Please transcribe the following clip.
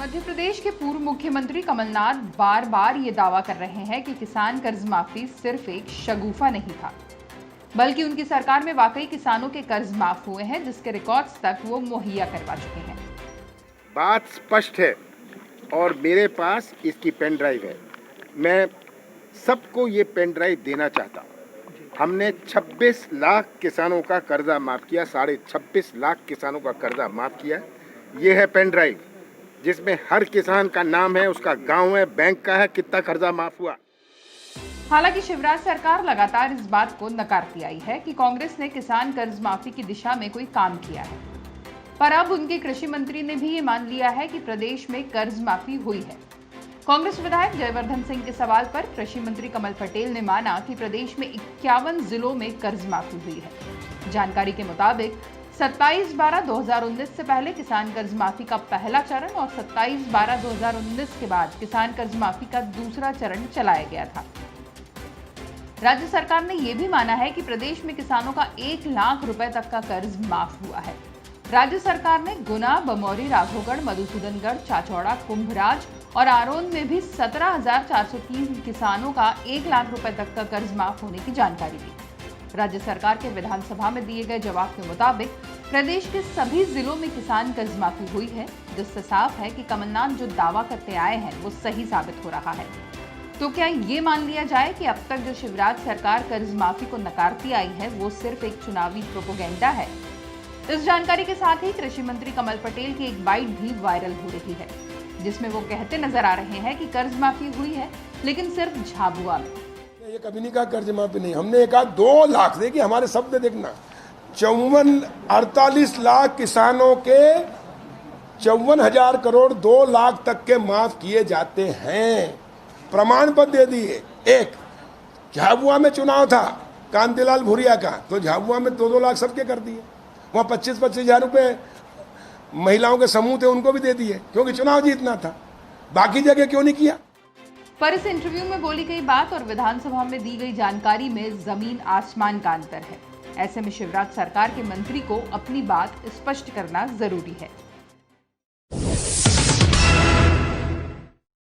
मध्य प्रदेश के पूर्व मुख्यमंत्री कमलनाथ बार बार ये दावा कर रहे हैं कि किसान कर्ज माफी सिर्फ एक शगुफा नहीं था, बल्कि उनकी सरकार में वाकई किसानों के कर्ज माफ हुए हैं, जिसके रिकॉर्ड्स तक वो मुहैया करवा चुके हैं। बात स्पष्ट है और मेरे पास इसकी पेन ड्राइव है। मैं सबको ये पेन ड्राइव देना चाहता हूँ। हमने 26 लाख किसानों का कर्जा माफ़ किया, 26.5 लाख किसानों का कर्जा माफ़ किया। ये है पेन ड्राइव जिसमें हर किसान का नाम है, उसका गांव है, बैंक का है, कितना कर्जा माफ़ हुआ। हालांकि शिवराज सरकार लगातार इस बात को नकारती आई है कि कांग्रेस ने किसान कर्ज माफी की दिशा में कोई काम किया है, पर अब उनके कृषि मंत्री ने भी ये मान लिया है कि प्रदेश में कर्ज माफी हुई है। कांग्रेस विधायक जयवर्धन सिंह के सवाल पर कृषि मंत्री कमल पटेल ने माना कि प्रदेश में 51 जिलों में कर्ज माफी हुई है। जानकारी के मुताबिक 27/12/2019 से पहले किसान कर्ज माफी का पहला चरण और 27/12/2019 के बाद किसान कर्ज माफी का दूसरा चरण चलाया गया था। राज्य सरकार ने यह भी माना है कि प्रदेश में किसानों का 1 लाख रुपए तक का कर्ज माफ हुआ है। राज्य सरकार ने गुना, बमौरी, राघोगढ़, मधुसूदनगढ़, चाचौड़ा, कुंभराज और आरोन में भी 17,403 किसानों का 1 लाख रुपए तक का कर्ज माफ होने की जानकारी दी। राज्य सरकार के विधानसभा में दिए गए जवाब के मुताबिक प्रदेश के सभी जिलों में किसान कर्ज माफी हुई है, जिससे साफ है कि कमलनाथ जो दावा करते आए हैं वो सही साबित हो रहा है। तो क्या ये मान लिया जाए कि अब तक जो शिवराज सरकार कर्ज माफी को नकारती आई है वो सिर्फ एक चुनावी प्रोपेगेंडा है? इस जानकारी के साथ ही कृषि मंत्री कमल पटेल की एक बाइट भी वायरल हो रही है, जिसमें वो कहते नजर आ रहे हैं कि कर्ज माफी हुई है, लेकिन सिर्फ झाबुआ में। ये कभी नहीं कहा कर्ज माफी नहीं, हमने कहा 2 लाख। देखिए हमारे शब्द देखना, 48 लाख किसानों के 54,000 करोड़ 2 लाख तक के माफ किए जाते हैं। प्रमाण पत्र दे दिए। एक झाबुआ में चुनाव था कांतिलाल भूरिया का, तो झाबुआ में 2-2 लाख सबके कर दिए। वहाँ 25-25 हजार रुपये महिलाओं के समूह थे उनको भी दे दिए, क्योंकि चुनाव जीतना था। बाकी जगह क्यों नहीं किया? पर इस इंटरव्यू में बोली गई बात और विधानसभा में दी गई जानकारी में जमीन आसमान का अंतर है। ऐसे में शिवराज सरकार के मंत्री को अपनी बात स्पष्ट करना जरूरी है।